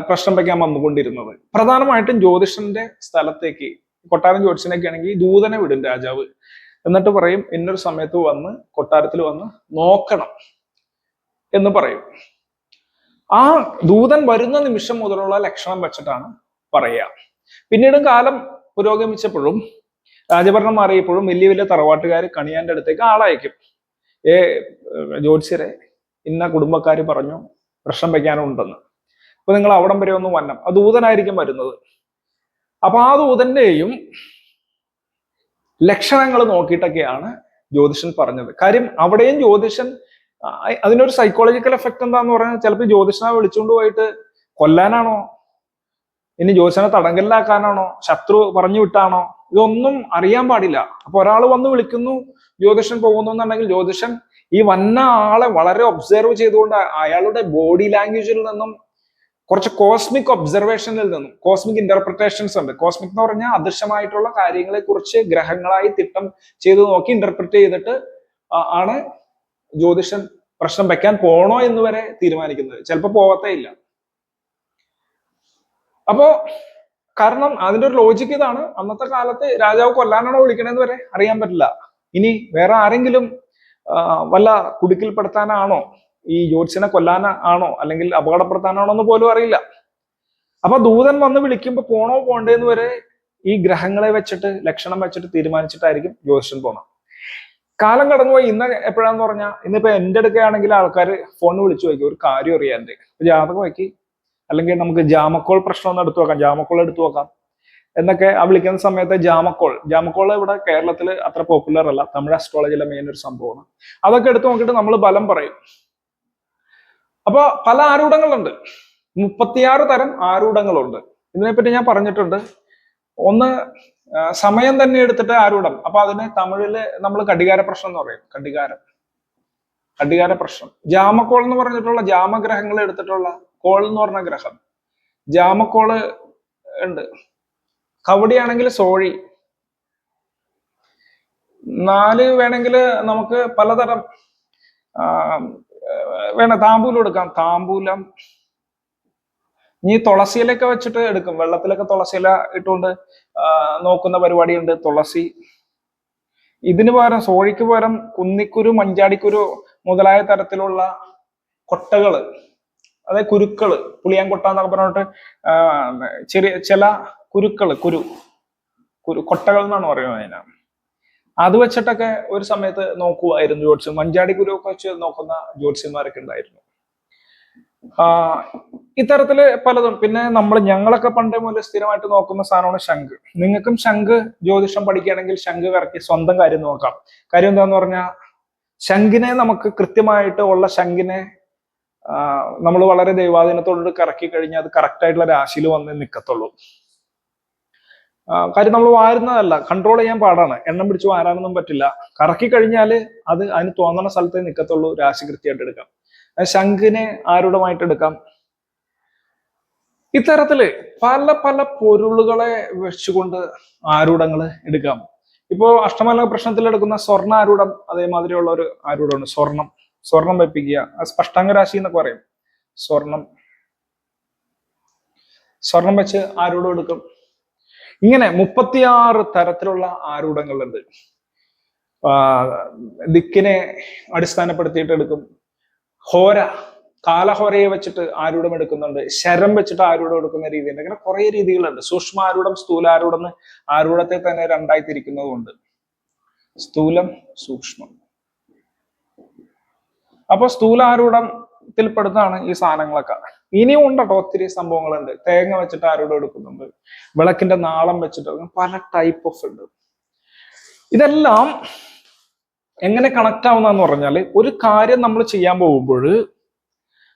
പ്രശ്നം വയ്ക്കാൻ വന്നുകൊണ്ടിരുന്നത്. പ്രധാനമായിട്ടും ജ്യോതിഷന്റെ സ്ഥലത്തേക്ക്, കൊട്ടാരം ജ്യോതിഷനൊക്കെ ആണെങ്കിൽ ദൂതനെ വിടും രാജാവ്, എന്നിട്ട് പറയും ഇന്നൊരു സമയത്ത് വന്ന് കൊട്ടാരത്തിൽ വന്ന് നോക്കണം എന്ന് പറയും. ആ ദൂതൻ വരുന്ന നിമിഷം മുതലുള്ള ലക്ഷണം വെച്ചിട്ടാണ് പറയുക. പിന്നീട് കാലം പുരോഗമിച്ചപ്പോഴും രാജഭരണം മാറിയപ്പോഴും വലിയ വലിയ തറവാട്ടുകാർ കണിയാന്റെ അടുത്തേക്ക് ആളയക്കും. ജ്യോത്സ്യരെ, ഇന്ന കുടുംബക്കാർ പറഞ്ഞു പ്രശ്നം വയ്ക്കാനുണ്ടെന്ന്. അപ്പൊ നിങ്ങൾ അവിടം വരെ ഒന്ന് വന്നം, ആ ദൂതനായിരിക്കും വരുന്നത്. അപ്പൊ ആ ദൂതന്റെയും ലക്ഷണങ്ങൾ നോക്കിയിട്ടൊക്കെയാണ് ജ്യോതിഷൻ പറഞ്ഞത്. കാര്യം അവിടെയും ജ്യോതിഷൻ അതിനൊരു സൈക്കോളജിക്കൽ എഫക്ട് എന്താന്ന് പറഞ്ഞാൽ ചിലപ്പോൾ ജ്യോതിഷനെ വിളിച്ചുകൊണ്ട് പോയിട്ട് കൊല്ലാനാണോ, ഇനി ജ്യോതിഷനെ തടങ്കലിലാക്കാനാണോ, ശത്രു പറഞ്ഞു വിട്ടാണോ, ഇതൊന്നും അറിയാൻ പാടില്ല. അപ്പൊ ഒരാൾ വന്ന് വിളിക്കുന്നു, ജ്യോതിഷൻ പോകുന്നു എന്നുണ്ടെങ്കിൽ ജ്യോതിഷൻ ഈ വന്ന ആളെ വളരെ ഒബ്സർവ് ചെയ്തുകൊണ്ട് അയാളുടെ ബോഡി ലാംഗ്വേജിൽ നിന്നും കുറച്ച് കോസ്മിക് ഒബ്സർവേഷനിൽ നിന്നും, കോസ്മിക് ഇന്റർപ്രിട്ടേഷൻസ് ഉണ്ട്. കോസ്മിക് എന്ന് പറഞ്ഞാൽ അദൃശ്യമായിട്ടുള്ള കാര്യങ്ങളെ കുറിച്ച് ഗ്രഹങ്ങളായി തിട്ടം ചെയ്ത് നോക്കി ഇന്റർപ്രിറ്റ് ചെയ്തിട്ട് ആണ് ജ്യോതിഷൻ പ്രശ്നം വെക്കാൻ പോണോ എന്ന് വരെ തീരുമാനിക്കുന്നത്. ചിലപ്പോൾ പോവത്തേ ഇല്ല. അപ്പോ കാരണം അതിന്റെ ഒരു ലോജിക്ക് ഇതാണ്, അന്നത്തെ കാലത്ത് രാജാവ് കൊല്ലാനാണോ വിളിക്കണമെന്ന് വരെ അറിയാൻ പറ്റില്ല. ഇനി വേറെ ആരെങ്കിലും വല്ല കുടുക്കിൽപ്പെടുത്താനാണോ, ഈ ജ്യോത്സ്യനെ കൊല്ലാനാണോ അല്ലെങ്കിൽ അപകടപ്പെടുത്താനാണോ എന്ന് പോലും അറിയില്ല. അപ്പൊ ദൂതൻ വന്ന് വിളിക്കുമ്പോൾ പോണോ പോണ്ടേന്ന് വരെ ഈ ഗ്രഹങ്ങളെ വെച്ചിട്ട് ലക്ഷണം വെച്ചിട്ട് തീരുമാനിച്ചിട്ടായിരിക്കും ജ്യോതിഷൻ പോണം. കാലം കടന്നുപോയി. ഇന്ന് എപ്പോഴാന്ന് പറഞ്ഞാൽ, ഇന്നിപ്പോ എന്റെ അടുക്കുകയാണെങ്കിൽ ആൾക്കാർ ഫോണിൽ വിളിച്ചു വയ്ക്കും ഒരു കാര്യം അറിയാണ്ട്, ജാതകം വയ്ക്കി, അല്ലെങ്കിൽ നമുക്ക് ജാമക്കോൾ പ്രശ്നം ഒന്ന് എടുത്തു നോക്കാം, ജാമക്കോൾ എടുത്തു നോക്കാം എന്നൊക്കെ ആ വിളിക്കുന്ന സമയത്ത് ജാമക്കോൾ ഇവിടെ കേരളത്തിൽ അത്ര പോപ്പുലർ അല്ല, തമിഴ് അസ്ട്രോളജിയിലെ മെയിൻ ഒരു സംഭവമാണ്. അതൊക്കെ എടുത്തു നോക്കിയിട്ട് നമ്മൾ ബലം പറയും. അപ്പൊ പല ആരൂഢങ്ങളുണ്ട്, 36 തരം ആരൂഢങ്ങളുണ്ട്. ഇതിനെപ്പറ്റി ഞാൻ പറഞ്ഞിട്ടുണ്ട്. ഒന്ന് സമയം തന്നെ എടുത്തിട്ട് ആരൂഢം. അപ്പൊ അതിന് തമിഴില് നമ്മൾ കടികാര പ്രശ്നം എന്ന് പറയും. കടികാര പ്രശ്നം. ജാമക്കോൾ എന്ന് പറഞ്ഞിട്ടുള്ള ജാമഗ്രഹങ്ങൾ എടുത്തിട്ടുള്ള കോൾ എന്ന് പറഞ്ഞ ഗ്രഹം, ജാമക്കോള് ഉണ്ട്. കവടിയാണെങ്കിൽ സോഴി. 4 വേണമെങ്കിൽ നമുക്ക് പലതരം താമ്പൂലം എടുക്കാം. താമ്പൂലം. ഇനി തുളസിയിലൊക്കെ വെച്ചിട്ട് എടുക്കും. വെള്ളത്തിലൊക്കെ തുളസിയില ഇട്ടുകൊണ്ട് നോക്കുന്ന പരിപാടിയുണ്ട്. തുളസി. ഇതിന് പകരം, സോഴിക്ക് പകരം കുന്നിക്കുരു, മഞ്ചാടിക്കുരു മുതലായ തരത്തിലുള്ള കൊട്ടകള്, അതായത് കുരുക്കള്, പുളിയാൻകൊട്ട എന്നൊക്കെ പറഞ്ഞിട്ട് ചെറിയ ചില കുരു കൊട്ടകൾ എന്നാണ് പറയുന്നത് അതിനാ. അത് വെച്ചിട്ടൊക്കെ ഒരു സമയത്ത് നോക്കുമായിരുന്നു ജ്യോത്സ്യം. മഞ്ചാടി കുരു ഒക്കെ വെച്ച് നോക്കുന്ന ജ്യോത്സ്യന്മാരൊക്കെ ഉണ്ടായിരുന്നു. ഇത്തരത്തില് പലതും. പിന്നെ ഞങ്ങളൊക്കെ പണ്ടേ മുതൽ സ്ഥിരമായിട്ട് നോക്കുന്ന സാധനമാണ് ശംഖ്. നിങ്ങൾക്കും ശംഖ് ജ്യോതിഷം പഠിക്കുകയാണെങ്കിൽ ശംഖ് കറക്കി സ്വന്തം കാര്യം നോക്കാം. കാര്യം എന്താന്ന് പറഞ്ഞാൽ, ശംഖിനെ നമുക്ക് കൃത്യമായിട്ട് ഉള്ള ശംഖിനെ നമ്മൾ വളരെ ദൈവാധീനത്തോട് കറക്കി കഴിഞ്ഞാൽ അത് കറക്റ്റ് ആയിട്ടുള്ള രാശിയിൽ വന്ന് നിൽക്കത്തുള്ളൂ. കാര്യം നമ്മൾ വാരുന്നതല്ല, കൺട്രോൾ ചെയ്യാൻ പാടാണ്. എണ്ണം പിടിച്ച് വാരാനൊന്നും പറ്റില്ല. കറക്കി കഴിഞ്ഞാൽ അത് അതിന് തോന്നുന്ന സ്ഥലത്തേ നിൽക്കത്തുള്ളൂ. രാശി കൃത്യമായിട്ട് എടുക്കാം. ശംഖിനെ ആരൂഢമായിട്ട് എടുക്കാം. ഇത്തരത്തില് പല പല പൊരുളുകളെ വെച്ചുകൊണ്ട് ആരൂഢങ്ങൾ എടുക്കാം. ഇപ്പോ അഷ്ടമല പ്രശ്നത്തിൽ എടുക്കുന്ന സ്വർണ്ണ ആരൂഢം അതേമാതിരിയുള്ള ഒരു ആരൂഢമാണ്. സ്വർണം വെപ്പിക്കുക. സ്പഷ്ടാംഗ രാശി എന്നൊക്കെ പറയും. സ്വർണം വെച്ച് ആരൂഢം എടുക്കും. ഇങ്ങനെ 36 തരത്തിലുള്ള ആരൂഢങ്ങളുണ്ട്. ദിക്കിനെ അടിസ്ഥാനപ്പെടുത്തിയിട്ട് എടുക്കും. കാലഹോരയെ വെച്ചിട്ട് ആരൂഢം എടുക്കുന്നുണ്ട്. ശരം വെച്ചിട്ട് ആരൂഢം എടുക്കുന്ന രീതിയുണ്ട്. അങ്ങനെ കുറെ രീതികളുണ്ട്. സൂക്ഷ്മാരൂഢം, സ്ഥൂലാരൂഢം എന്ന് ആരൂഢത്തെ തന്നെ 2ആയി തിരിക്കുന്നതുകൊണ്ട്, സ്ഥൂലം, സൂക്ഷ്മം. അപ്പൊ സ്ഥൂലാരൂഢത്തിൽപ്പെടുന്നതാണ് ഈ സാധനങ്ങളൊക്കെ. ഇനിയും ഉണ്ടോ ഒത്തിരി സംഭവങ്ങളുണ്ട്. തേങ്ങ വെച്ചിട്ട് ആരൂഢം എടുക്കുന്നുണ്ട്. വിളക്കിന്റെ നാളം വെച്ചിട്ട് പല ടൈപ്പ് ഓഫ് ഉണ്ട്. ഇതെല്ലാം എങ്ങനെ കണക്ട് ആവുന്നതെന്ന് പറഞ്ഞാല്, ഒരു കാര്യം നമ്മൾ ചെയ്യാൻ പോകുമ്പോൾ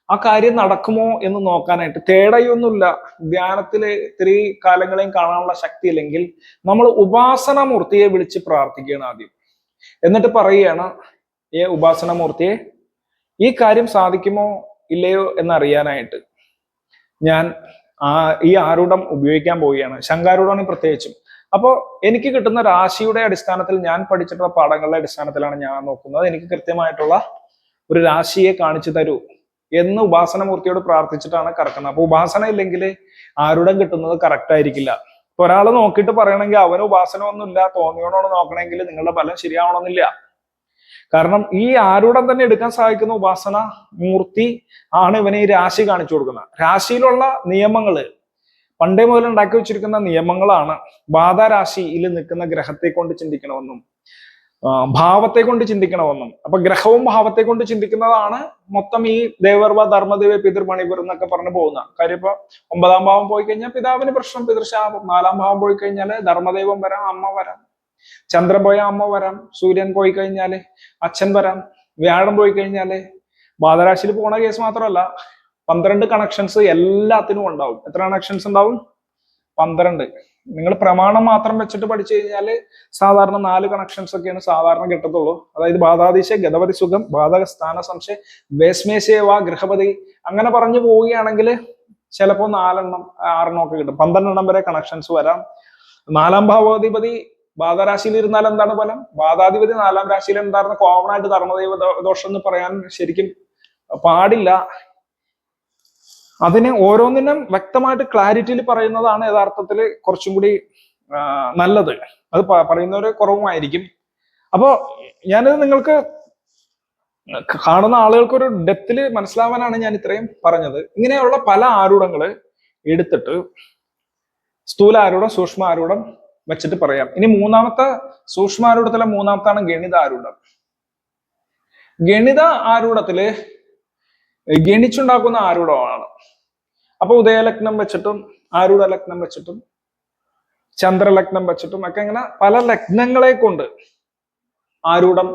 ആ കാര്യം നടക്കുമോ എന്ന് നോക്കാനായിട്ട് തേടയൊന്നുമില്ല. ധ്യാനത്തില് ഇത്തിരി കാലങ്ങളെയും കാണാനുള്ള ശക്തി ഇല്ലെങ്കിൽ നമ്മൾ ഉപാസനാമൂർത്തിയെ വിളിച്ച് പ്രാർത്ഥിക്കുകയാണ് ആദ്യം. എന്നിട്ട് പറയുകയാണ്, ഉപാസനാമൂർത്തിയെ, ഈ കാര്യം സാധിക്കുമോ ഇല്ലയോ എന്നറിയാനായിട്ട് ഞാൻ ഈ ആരൂഢം ഉപയോഗിക്കാൻ പോവുകയാണ്. ശംഖാരൂഢമാണ് പ്രത്യേകിച്ചും. അപ്പോൾ എനിക്ക് കിട്ടുന്ന രാശിയുടെ അടിസ്ഥാനത്തിൽ, ഞാൻ പഠിച്ചിട്ടുള്ള പാഠങ്ങളുടെ അടിസ്ഥാനത്തിലാണ് ഞാൻ നോക്കുന്നത്. എനിക്ക് കൃത്യമായിട്ടുള്ള ഒരു രാശിയെ കാണിച്ചു തരൂ എന്ന് ഉപാസനമൂർത്തിയോട് പ്രാർത്ഥിച്ചിട്ടാണ് കറക്കുന്നത്. അപ്പൊ ഉപാസന ഇല്ലെങ്കിൽ ആരൂഢം കിട്ടുന്നത് കറക്റ്റ് ആയിരിക്കില്ല. ഇപ്പൊ ഒരാൾ നോക്കിയിട്ട് പറയണമെങ്കിൽ അവന് ഉപാസന ഒന്നുമില്ല, തോന്നിയോണോ നോക്കണമെങ്കിൽ നിങ്ങളുടെ ഫലം ശരിയാവണമെന്നില്ല. കാരണം ഈ ആരൂഢം തന്നെ എടുക്കാൻ സാധിക്കുന്ന ഉപാസന മൂർത്തി ആണ് ഇവനെ ഈ രാശി കാണിച്ചു കൊടുക്കുന്നത്. രാശിയിലുള്ള നിയമങ്ങള് പണ്ടേ മുതൽ ഉണ്ടാക്കി വെച്ചിരിക്കുന്ന നിയമങ്ങളാണ്. ബാധാരാശിയിൽ നിൽക്കുന്ന ഗ്രഹത്തെ കൊണ്ട് ചിന്തിക്കണമെന്നും ഭാവത്തെ കൊണ്ട് ചിന്തിക്കണമെന്നും. അപ്പൊ ഗ്രഹവും ഭാവത്തെ കൊണ്ട് ചിന്തിക്കുന്നതാണ് മൊത്തം ഈ ദേവർവ ധർമ്മദേവ പിതൃമണിപുർ എന്നൊക്കെ പറഞ്ഞു പോകുന്ന കാര്യം. ഇപ്പൊ 9ാം ഭാവം പോയി കഴിഞ്ഞാൽ പിതാവിന് പ്രശ്നം, പിതൃശാപം. 4ാം ഭാവം പോയി കഴിഞ്ഞാല് ധർമ്മദൈവം വരാം, അമ്മ വരാം. ചന്ദ്രൻ പോയ അമ്മ വരാം, സൂര്യൻ പോയി കഴിഞ്ഞാല് അച്ഛൻ വരാം, വ്യാഴം പോയി കഴിഞ്ഞാല്. ബാധരാശിയിൽ പോണ കേസ് മാത്രമല്ല, 12 കണക്ഷൻസ് എല്ലാത്തിനും ഉണ്ടാവും. എത്ര കണക്ഷൻസ് ഉണ്ടാവും? 12. നിങ്ങൾ പ്രമാണം മാത്രം വെച്ചിട്ട് പഠിച്ചു കഴിഞ്ഞാല് സാധാരണ 4 കണക്ഷൻസ് ഒക്കെയാണ് സാധാരണ കിട്ടത്തുള്ളൂ. അതായത് ബാധാദിശ, ഗതപതി സുഖം, ബാധക സ്ഥാന സംശയ, വേസ്മേശേവ, ഗൃഹപതി, അങ്ങനെ പറഞ്ഞു പോവുകയാണെങ്കിൽ ചിലപ്പോൾ 4 6 ഒക്കെ കിട്ടും. 12 വരെ കണക്ഷൻസ് വരാം. 4ാം ഭാവാധിപതി ബാധരാശിയിൽ ഇരുന്നാൽ എന്താണ് ഫലം? ബാധാധിപതി 4ാം രാശിയിൽ എന്തായിരുന്നു? കോമൺ ആയിട്ട് ധർമ്മദൈവ ദോഷം എന്ന് പറയാൻ ശരിക്കും പാടില്ല. അതിനെ ഓരോന്നിനും വ്യക്തമായിട്ട് ക്ലാരിറ്റിയിൽ പറയുന്നതാണ് യഥാർത്ഥത്തിൽ കുറച്ചും കൂടി നല്ലത്. അത് പറയുന്നവര് കുറവുമായിരിക്കും. അപ്പോ ഞാനിത് നിങ്ങൾക്ക് കാണുന്ന ആളുകൾക്ക് ഒരു ഡെപ്തില് മനസ്സിലാവാനാണ് ഞാൻ ഇത്രയും പറഞ്ഞത്. ഇങ്ങനെയുള്ള പല ആരൂഢങ്ങള് എടുത്തിട്ട് സ്ഥൂല ആരൂഢം, സൂക്ഷ്മ ആരൂഢം വെച്ചിട്ട് പറയാം. ഇനി മൂന്നാമത്തെ സൂക്ഷ്മ ആരൂഢത്തിലെ മൂന്നാമത്താണ് ഗണിത ആരൂഢം. ഗണിത ആരൂഢത്തില് ഗണിച്ചുണ്ടാക്കുന്ന ആരൂഢമാണ്. അപ്പൊ ഉദയലഗ്നം വെച്ചിട്ടും ആരൂഢ ലഗ്നം വെച്ചിട്ടും ചന്ദ്രലഗ്നം വെച്ചിട്ടും ഒക്കെ ഇങ്ങനെ പല ലഗ്നങ്ങളെ കൊണ്ട് ആരൂഢം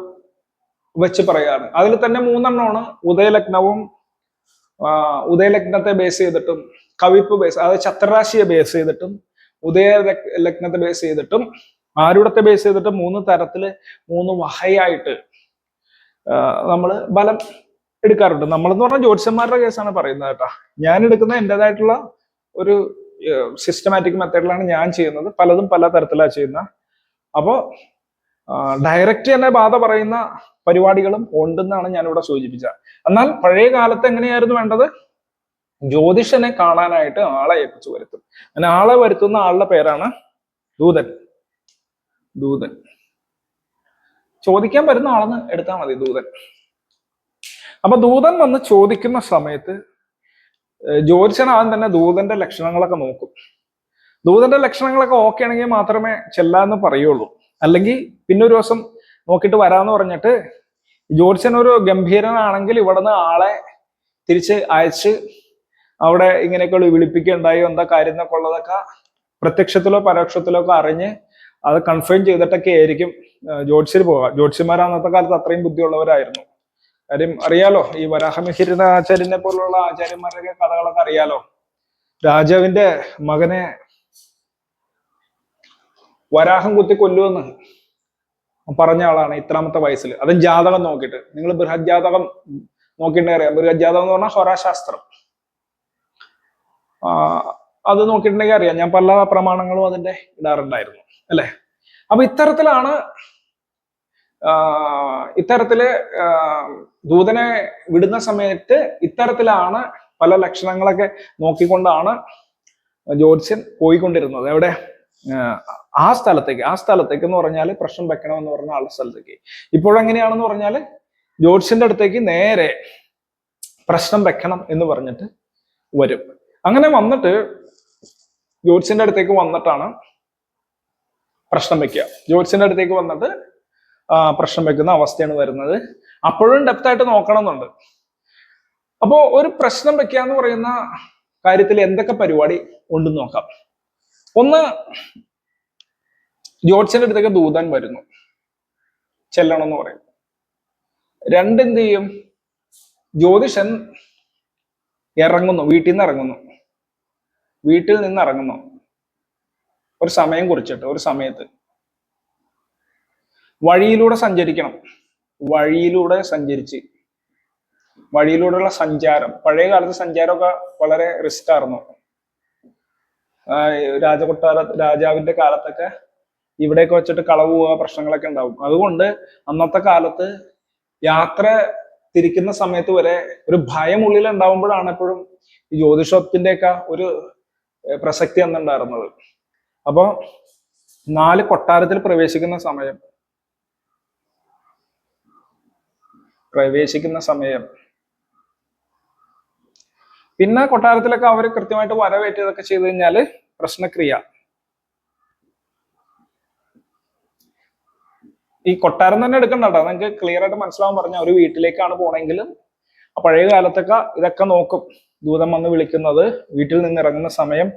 വെച്ച് പറയാണ്. അതിൽ തന്നെ 3 ഉദയലഗ്നവും ഉദയലഗ്നത്തെ ബേസ് ചെയ്തിട്ടും കവിപ്പ് ബേസ്, അതായത് ചത്രരാശിയെ ബേസ് ചെയ്തിട്ടും ഉദയ ലഗ്നത്തെ ബേസ് ചെയ്തിട്ടും ആരൂഢത്തെ ബേസ് ചെയ്തിട്ട് 3 തരത്തില് 3 വഹയായിട്ട് നമ്മൾ ബലം എടുക്കാറുണ്ട്. നമ്മളെന്ന് പറഞ്ഞാൽ ജ്യോത്സ്യന്മാരുടെ കേസാണ് പറയുന്നത് കേട്ടോ. ഞാൻ എടുക്കുന്ന എൻ്റെതായിട്ടുള്ള ഒരു സിസ്റ്റമാറ്റിക് മെത്തേഡിലാണ് ഞാൻ ചെയ്യുന്നത്. പലതും പല തരത്തിലാണ് ചെയ്യുന്നത്. അപ്പോൾ ഡയറക്റ്റ് തന്നെ ബാധ പറയുന്ന പരിപാടികളും ഉണ്ടെന്നാണ് ഞാനിവിടെ സൂചിപ്പിച്ചത്. എന്നാൽ പഴയ കാലത്ത് എങ്ങനെയായിരുന്നു വേണ്ടത്? ജ്യോതിഷനെ കാണാനായിട്ട് ആളെ ഏൽപ്പിച്ചു വരുത്തും. അങ്ങനെ ആളെ വരുത്തുന്ന ആളുടെ പേരാണ് ദൂതൻ. ദൂതൻ ചോദിക്കാൻ വരുന്ന ആളെന്ന് എടുത്താൽ മതി, ദൂതൻ. അപ്പൊ ദൂതൻ വന്ന് ചോദിക്കുന്ന സമയത്ത് ജ്യോതിഷൻ ആദ്യം തന്നെ ദൂതന്റെ ലക്ഷണങ്ങളൊക്കെ നോക്കും. ദൂതന്റെ ലക്ഷണങ്ങളൊക്കെ ഓക്കെ ആണെങ്കിൽ മാത്രമേ ചെല്ലാന്ന് പറയുള്ളൂ. അല്ലെങ്കിൽ പിന്നെ ഒരു ദിവസം നോക്കിയിട്ട് വരാന്ന് പറഞ്ഞിട്ട് ജ്യോതിഷൻ ഒരു ഗംഭീരനാണെങ്കിൽ ഇവിടുന്ന് ആളെ തിരിച്ച് അയച്ച് അവിടെ ഇങ്ങനെയൊക്കെ വിളിപ്പിക്കുകയുണ്ടായോ എന്താ കാര്യം എന്നൊക്കെ ഉള്ളതൊക്കെ പ്രത്യക്ഷത്തിലോ പരോക്ഷത്തിലോ ഒക്കെ അറിഞ്ഞ് അത് കൺഫേം ചെയ്തിട്ടൊക്കെ ആയിരിക്കും ജ്യോതിഷര് പോവുക. ജ്യോതിഷന്മാർ അന്നത്തെ കാലത്ത് അത്രയും ബുദ്ധിയുള്ളവരായിരുന്നു. കാര്യം അറിയാലോ, ഈ വരാഹമിഹിര ആചാര്യനെ പോലുള്ള ആചാര്യന്മാരുടെ കഥകളൊക്കെ അറിയാലോ. രാജാവിന്റെ മകനെ വരാഹം കുത്തി കൊല്ലുമെന്ന് പറഞ്ഞ ആളാണ് ഇത്രാമത്തെ വയസ്സിൽ. അതും ജാതകം നോക്കിയിട്ട്. നിങ്ങൾ ബൃഹത് ജാതകം നോക്കിയിട്ടേ അറിയാം. ബൃഹത് ജാതകം എന്ന് പറഞ്ഞാൽ ഹോരാശാസ്ത്രം. അത് നോക്കിയിട്ടുണ്ടെങ്കിൽ അറിയാം. ഞാൻ പല പ്രമാണങ്ങളും അതിന്റെ ഇടാറുണ്ടായിരുന്നു അല്ലെ. അപ്പൊ ഇത്തരത്തിലാണ് ദൂതനെ വിടുന്ന സമയത്ത് ഇത്തരത്തിലാണ് പല ലക്ഷണങ്ങളൊക്കെ നോക്കിക്കൊണ്ടാണ് ജ്യോത്സ്യൻ പോയിക്കൊണ്ടിരുന്നത്. എവിടെ? ആ സ്ഥലത്തേക്ക് എന്ന് പറഞ്ഞാൽ പ്രശ്നം വെക്കണമെന്ന് പറഞ്ഞ ആളുടെ സ്ഥലത്തേക്ക്. ഇപ്പോഴെങ്ങനെയാണെന്ന് പറഞ്ഞാൽ ജ്യോത്സ്യന്റെ അടുത്തേക്ക് നേരെ പ്രശ്നം വെക്കണം എന്ന് പറഞ്ഞിട്ട് വരും. അങ്ങനെ വന്നിട്ട് ജ്യോത്സ്യന്റെ അടുത്തേക്ക് വന്നിട്ടാണ് പ്രശ്നം വെക്കുക. ജ്യോത്സ്യന്റെ അടുത്തേക്ക് വന്നിട്ട് പ്രശ്നം വെക്കുന്ന അവസ്ഥയാണ് വരുന്നത്. അപ്പോഴും ഡെപ്ത് ആയിട്ട് നോക്കണം എന്നുണ്ട്. അപ്പോ ഒരു പ്രശ്നം വെക്കുക എന്ന് പറയുന്ന കാര്യത്തിൽ എന്തൊക്കെ പരിപാടി ഉണ്ടെന്ന് നോക്കാം. ഒന്ന്, ജ്യോത്സ്യന്റെ അടുത്തേക്ക് ദൂതൻ വരുന്നു, ചെല്ലണം എന്ന് പറയും. 2, എന്ത് ചെയ്യും? ജ്യോതിഷൻ ഇറങ്ങുന്നു, വീട്ടിൽ നിന്ന് ഇറങ്ങുന്നു ഒരു സമയം കുറിച്ചിട്ട്. ഒരു സമയത്ത് വഴിയിലൂടെ സഞ്ചരിക്കണം. വഴിയിലൂടെയുള്ള സഞ്ചാരം. പഴയ കാലത്ത് സഞ്ചാരമൊക്കെ വളരെ റിസ്ക് ആയിരുന്നു. രാജാവിന്റെ കാലത്തൊക്കെ ഇവിടെയൊക്കെ വെച്ചിട്ട് കളവ് പോവുക, പ്രശ്നങ്ങളൊക്കെ ഉണ്ടാവും. അതുകൊണ്ട് അന്നത്തെ കാലത്ത് യാത്ര തിരിക്കുന്ന സമയത്ത് വരെ ഒരു ഭയം ഉള്ളിൽ ഉണ്ടാവുമ്പോഴാണ് എപ്പോഴും ഈ ജ്യോതിഷത്തിന്റെ ഒക്കെ ഒരു പ്രസക്തി അന്നുണ്ടായിരുന്നത്. അപ്പൊ 4 കൊട്ടാരത്തിൽ പ്രവേശിക്കുന്ന സമയം പിന്നെ കൊട്ടാരത്തിലൊക്കെ അവർ കൃത്യമായിട്ട് വരവേറ്റതൊക്കെ ചെയ്തു കഴിഞ്ഞാല് പ്രശ്നക്രിയ. ഈ കൊട്ടാരം തന്നെ എടുക്കണ്ട കേട്ടോ, നിങ്ങൾക്ക് ക്ലിയർ ആയിട്ട് മനസ്സിലാവാൻ പറഞ്ഞ ഒരു വീട്ടിലേക്കാണ് പോണെങ്കിലും പഴയ കാലത്തൊക്കെ ഇതൊക്കെ നോക്കും. ദൂതം വന്ന് വിളിക്കുന്നത്, വീട്ടിൽ നിന്ന് ഇറങ്ങുന്ന സമയം,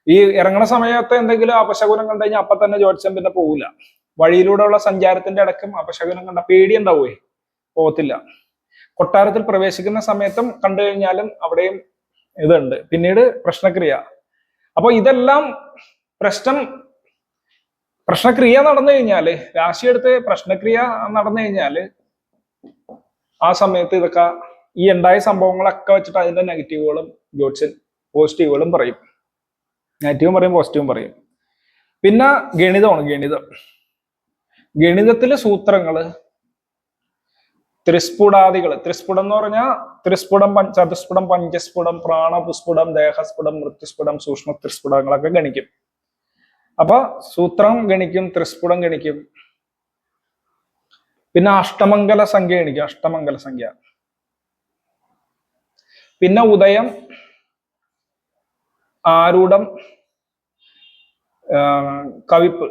ഈ ഇറങ്ങുന്ന സമയത്ത് എന്തെങ്കിലും അപശകുനം കണ്ടു കഴിഞ്ഞാൽ അപ്പൊ തന്നെ ജ്യോത്സ്യം പിന്നെ പോകില്ല. വഴിയിലൂടെയുള്ള സഞ്ചാരത്തിന്റെ ഇടയ്ക്കും അപശകുനം കണ്ട പേടി ഉണ്ടാവുകയെ, പോകത്തില്ല. കൊട്ടാരത്തിൽ പ്രവേശിക്കുന്ന സമയത്തും കണ്ടു കഴിഞ്ഞാലും അവിടെയും ഇതുണ്ട്. പിന്നീട് പ്രശ്നക്രിയ. അപ്പൊ ഇതെല്ലാം പ്രശ്നക്രിയ നടന്നു കഴിഞ്ഞാല്, രാശിയെടുത്ത് പ്രശ്നക്രിയ നടന്നു കഴിഞ്ഞാല് ആ സമയത്ത് ഇതൊക്കെ ഈ ഉണ്ടായ സംഭവങ്ങളൊക്കെ വെച്ചിട്ട് അതിന്റെ നെഗറ്റീവുകളും ജ്യോത്സ്യൻ പോസിറ്റീവുകളും പറയും. നെഗറ്റീവും പറയും, പോസിറ്റീവും പറയും. പിന്നെ ഗണിതമാണ്. ഗണിതത്തിലെ സൂത്രങ്ങള് ത്രിസ്ഫുടാദികള്. ത്രിസ്ഫുടം എന്ന് പറഞ്ഞാൽ ത്രിസ്ഫുടം, ചതുസ്ഫുടം, പഞ്ചസ്ഫുടം, പ്രാണപുസ്ഫുടം, ദേഹസ്ഫുടം, മൃത്യുസ്ഫുടം, സൂക്ഷ്മ ത്രിസ്ഫുടങ്ങളൊക്കെ ഗണിക്കും. അപ്പൊ സൂത്രം ഗണിക്കും, ത്രിസ്ഫുടം ഗണിക്കും. പിന്നെ അഷ്ടമംഗല സംഖ്യ ഗണിക്കും, അഷ്ടമംഗല സംഖ്യ. പിന്നെ ഉദയം, ആരൂഢം, കവിപ്പ്,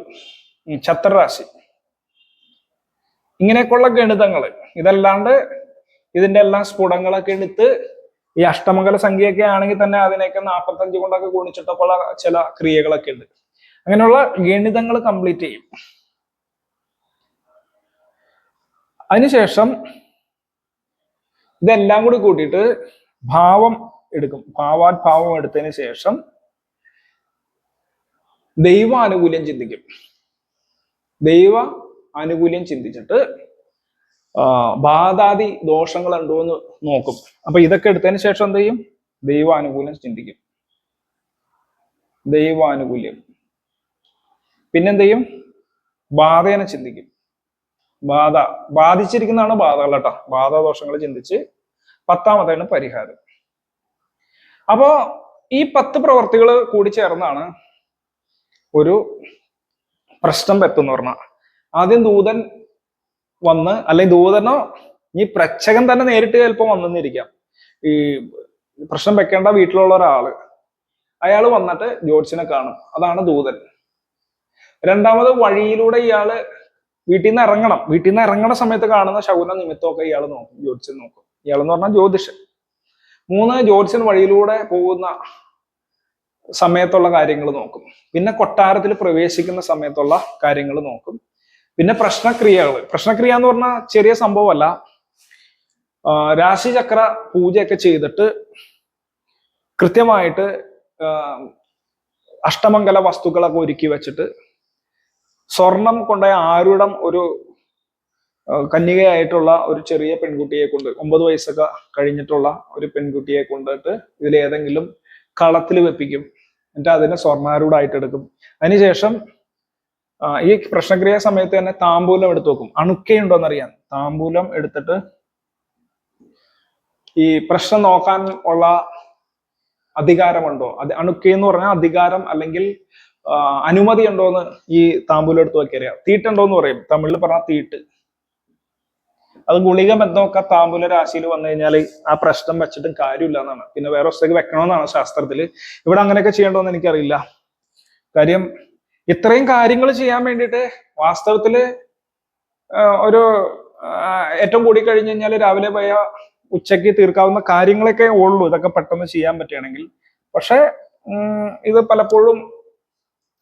ഛത്രരാശി, ഇങ്ങനെയൊക്കെയുള്ള ഗണിതങ്ങള്. ഇതല്ലാണ്ട് ഇതിന്റെ എല്ലാം സ്ഫുടങ്ങളൊക്കെ എടുത്ത് ഈ അഷ്ടമംഗല സംഖ്യയൊക്കെ ആണെങ്കിൽ തന്നെ അതിനെയൊക്കെ 45 കൊണ്ടൊക്കെ ഗുണിച്ചിട്ടപ്പോൾ ചില ക്രിയകളൊക്കെ ഉണ്ട്. അങ്ങനെയുള്ള ഗണിതങ്ങൾ കംപ്ലീറ്റ് ചെയ്യും. അതിനുശേഷം ഇതെല്ലാം കൂടി കൂട്ടിയിട്ട് ഭാവം എടുക്കും. ഭാവാത്ഭാവം എടുത്തതിന് ശേഷം ദൈവാനുകൂല്യം ചിന്തിക്കും. ദൈവ ആനുകൂല്യം ചിന്തിച്ചിട്ട് ബാധാദി ദോഷങ്ങൾ ഉണ്ടോ എന്ന് നോക്കും. അപ്പൊ ഇതൊക്കെ എടുത്തതിന് ശേഷം എന്ത് ചെയ്യും? ദൈവാനുകൂല്യം ചിന്തിക്കും. ദൈവാനുകൂല്യം. പിന്നെന്ത് ചെയ്യും? ബാധേനെ ചിന്തിക്കും. ബാധിച്ചിരിക്കുന്നതാണ് ബാധകൾ കേട്ടോ. ബാധാദോഷങ്ങൾ ചിന്തിച്ച് 10ാമതാണ് പരിഹാരം. അപ്പോ ഈ 10 പ്രവർത്തികൾ കൂടി ചേർന്നാണ് ഒരു പ്രശ്നം പറ്റുമെന്ന് പറഞ്ഞാൽ. ആദ്യം ദൂതൻ വന്ന്, അല്ലെങ്കിൽ ദൂതനോ ഈ പ്രേക്ഷകൻ തന്നെ നേരിട്ട് ചിലപ്പോൾ വന്നെന്നിരിക്കാം. ഈ പ്രശ്നം വെക്കേണ്ട വീട്ടിലുള്ള ഒരാള്, അയാൾ വന്നിട്ട് ജ്യോത്സ്യനെ കാണും. അതാണ് ദൂതൻ. രണ്ടാമത് വഴിയിലൂടെ ഇയാള് വീട്ടിൽ നിന്ന് ഇറങ്ങണ സമയത്ത് കാണുന്ന ശകുന നിമിത്തമൊക്കെ ഇയാൾ നോക്കും, ജ്യോത്സ്യൻ നോക്കും. ഇയാളെന്ന് പറഞ്ഞാൽ ജ്യോതിഷൻ. 3, ജ്യോത്സ്യൻ വഴിയിലൂടെ പോകുന്ന സമയത്തുള്ള കാര്യങ്ങൾ നോക്കും. പിന്നെ കൊട്ടാരത്തിൽ പ്രവേശിക്കുന്ന സമയത്തുള്ള കാര്യങ്ങൾ നോക്കും. പിന്നെ പ്രശ്നക്രിയ എന്ന് പറഞ്ഞാൽ ചെറിയ സംഭവമല്ല. രാശിചക്ര പൂജയൊക്കെ ചെയ്തിട്ട് കൃത്യമായിട്ട് അഷ്ടമംഗല വസ്തുക്കളൊക്കെ ഒരുക്കി വെച്ചിട്ട് സ്വർണം കൊണ്ടുപോയ ആരൂഢം ഒരു കന്യകയായിട്ടുള്ള ഒരു ചെറിയ പെൺകുട്ടിയെ കൊണ്ട്, 9 വയസ്സൊക്കെ കഴിഞ്ഞിട്ടുള്ള ഒരു പെൺകുട്ടിയെ കൊണ്ടിട്ട് ഇതിലേതെങ്കിലും കളത്തിൽ വെപ്പിക്കും. എന്നിട്ട് അതിനെ സ്വർണ്ണാരൂഢമായിട്ട് എടുക്കും. അതിനുശേഷം ഈ പ്രശ്നക്രിയ സമയത്ത് തന്നെ താമ്പൂലം എടുത്തു വെക്കും. അണുക്കയുണ്ടോന്നറിയാൻ താമ്പൂലം എടുത്തിട്ട് ഈ പ്രശ്നം നോക്കാൻ ഉള്ള അധികാരമുണ്ടോ, അത് അണുക്കയെന്ന് പറഞ്ഞാൽ അധികാരം അല്ലെങ്കിൽ അനുമതി ഉണ്ടോന്ന് ഈ താമ്പൂലം എടുത്ത് വെക്കറിയാം. തീട്ടുണ്ടോന്ന് പറയും, തമിഴിൽ പറഞ്ഞാൽ തീട്ട്. അത് ഗുളിക ബന്ധമൊക്കെ താമ്പൂല രാശിയിൽ വന്നു കഴിഞ്ഞാൽ ആ പ്രശ്നം വെച്ചിട്ടും കാര്യമില്ല എന്നാണ്. പിന്നെ വേറെ ദിവസത്തേക്ക് വെക്കണമെന്നാണ് ശാസ്ത്രത്തില്. ഇവിടെ അങ്ങനെയൊക്കെ ചെയ്യേണ്ടോന്ന് എനിക്കറിയില്ല. കാര്യം ഇത്രയും കാര്യങ്ങൾ ചെയ്യാൻ വേണ്ടിയിട്ട് വാസ്തവത്തില് ഒരു ഏറ്റവും കൂടി കഴിഞ്ഞു കഴിഞ്ഞാൽ രാവിലെ പോയ ഉച്ചയ്ക്ക് തീർക്കാവുന്ന കാര്യങ്ങളൊക്കെ ഉള്ളൂ ഇതൊക്കെ പെട്ടെന്ന് ചെയ്യാൻ പറ്റുകയാണെങ്കിൽ. പക്ഷെ ഇത് പലപ്പോഴും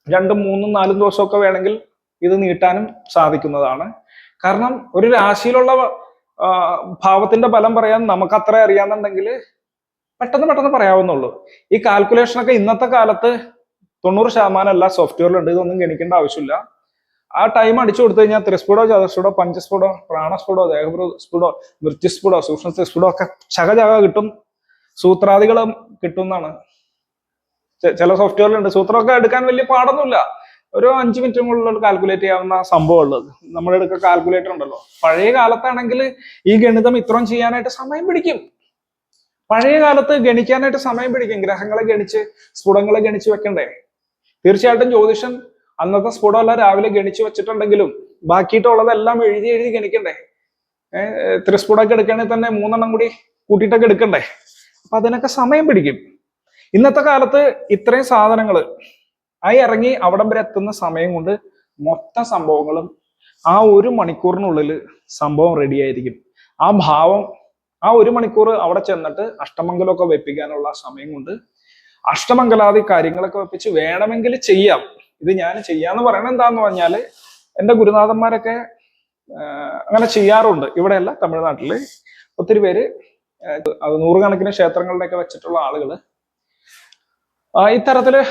2, 3, 4 ദിവസമൊക്കെ വേണമെങ്കിൽ ഇത് നീട്ടാനും സാധിക്കുന്നതാണ്. കാരണം ഒരു രാശിയിലുള്ള ഭാവത്തിന്റെ ബലം പറയാൻ നമുക്ക് അത്ര അറിയാന്നുണ്ടെങ്കിൽ പെട്ടെന്ന് പറയാവുന്നുള്ളൂ. ഈ കാൽക്കുലേഷനൊക്കെ ഇന്നത്തെ കാലത്ത് 90% എല്ലാ സോഫ്റ്റ്വെയറിലുണ്ട്. ഇതൊന്നും ഗണിക്കേണ്ട ആവശ്യമില്ല. ആ ടൈം അടിച്ചു കൊടുത്തു കഴിഞ്ഞാൽ ത്രിസ്ഫുടോ, ചതുസ്ഫുടോ, പഞ്ചസ്ഫുടോ, പ്രാണസ്ഫുടോ, ദേഹസ്ഫുടോ, മൃത്യുസ്ഫുടോ, സൂക്ഷ്മസ്ഫുടോ ഒക്കെ ചക കിട്ടും. സൂത്രാദികളും കിട്ടും എന്നാണ്. ചില സോഫ്റ്റ്വെയറിലുണ്ട്. സൂത്രമൊക്കെ എടുക്കാൻ വലിയ പാടൊന്നുമില്ല. ഒരു 5 മിനിറ്റിനുള്ളിൽ കാൽക്കുലേറ്റ് ചെയ്യാവുന്ന സംഭവം ഉള്ളത്. നമ്മുടെ അടുക്ക കാൽക്കുലേറ്റർ ഉണ്ടല്ലോ. പഴയ കാലത്താണെങ്കിൽ ഈ ഗണിതം ഇത്രയും ചെയ്യാനായിട്ട് സമയം പിടിക്കും. പഴയ കാലത്ത് ഗണിക്കാനായിട്ട് സമയം പിടിക്കും. ഗ്രഹങ്ങളെ ഗണിച്ച് സ്ഫുടങ്ങളെ ഗണിച്ച് വെക്കണ്ടേ. തീർച്ചയായിട്ടും ജ്യോതിഷൻ അന്നത്തെ സ്ഫുടമല്ല രാവിലെ ഗണിച്ചു വെച്ചിട്ടുണ്ടെങ്കിലും ബാക്കിയിട്ടുള്ളതെല്ലാം എഴുതി ഗണിക്കണ്ടേ. ത്രിസ്ഫുടൊക്കെ എടുക്കുകയാണെങ്കിൽ തന്നെ 3 എണ്ണം കൂടി കൂട്ടിയിട്ടൊക്കെ എടുക്കണ്ടേ. അപ്പൊ അതിനൊക്കെ സമയം പിടിക്കും. ഇന്നത്തെ കാലത്ത് ഇത്രയും സാധനങ്ങൾ ഇറങ്ങി അവിടം വരെ എത്തുന്ന സമയം കൊണ്ട് മൊത്തം സംഭവങ്ങളും ആ 1 മണിക്കൂറിനുള്ളിൽ സംഭവം റെഡി ആയിരിക്കും. ആ ഭാവം ആ 1 മണിക്കൂർ അവിടെ ചെന്നിട്ട് അഷ്ടമംഗലമൊക്കെ വെപ്പിക്കാനുള്ള സമയം കൊണ്ട് അഷ്ടമംഗലാദി കാര്യങ്ങളൊക്കെ വെപ്പിച്ച് വേണമെങ്കിൽ ചെയ്യാം. ഇത് ഞാൻ ചെയ്യാന്ന് പറയണത് എന്താന്ന് പറഞ്ഞാല് എന്റെ ഗുരുനാഥന്മാരൊക്കെ അങ്ങനെ ചെയ്യാറുണ്ട്. ഇവിടെയല്ല, തമിഴ്നാട്ടില് ഒത്തിരി പേര് അത് നൂറുകണക്കിന് ക്ഷേത്രങ്ങളിലൊക്കെ വെച്ചിട്ടുള്ള ആളുകള് ഇത്തരത്തില്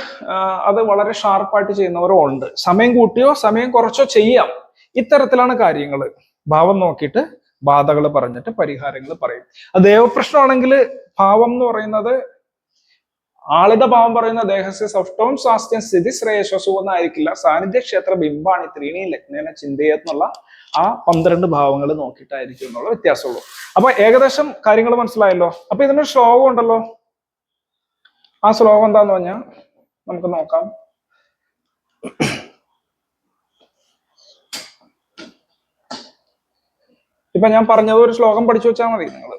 അത് വളരെ ഷാർപ്പായിട്ട് ചെയ്യുന്നവരും ഉണ്ട്. സമയം കൂട്ടിയോ സമയം കുറച്ചോ ചെയ്യാം. ഇത്തരത്തിലാണ് കാര്യങ്ങൾ. ഭാവം നോക്കിയിട്ട് ബാധകൾ പറഞ്ഞിട്ട് പരിഹാരങ്ങൾ പറയും. അത് ദേവപ്രശ്നമാണെങ്കിൽ ഭാവം എന്ന് പറയുന്നത് ആളിത ഭാവം പറയുന്ന ദേഹസ്യ സൗഷ്ടവും സ്വാസ്ഥ്യം സ്ഥിതി ശ്രേയസ്വസു എന്നായിരിക്കില്ല. സാന്നിധ്യ ക്ഷേത്ര ബിംബാണി ത്രീണി ലഗ്നേന ചിന്തയെന്നുള്ള ആ 12 ഭാവങ്ങൾ നോക്കിയിട്ടായിരിക്കും എന്നുള്ള വ്യത്യാസമുള്ളൂ. അപ്പൊ ഏകദേശം കാര്യങ്ങൾ മനസ്സിലായല്ലോ. അപ്പൊ ഇതിനൊരു ശ്ലോകം ഉണ്ടല്ലോ. ആ ശ്ലോകം എന്താന്ന് പറഞ്ഞാൽ നമുക്ക് നോക്കാം. ഇപ്പൊ ഞാൻ പറഞ്ഞത് ഒരു ശ്ലോകം പഠിച്ചു വെച്ചാൽ മതി നിങ്ങൾ.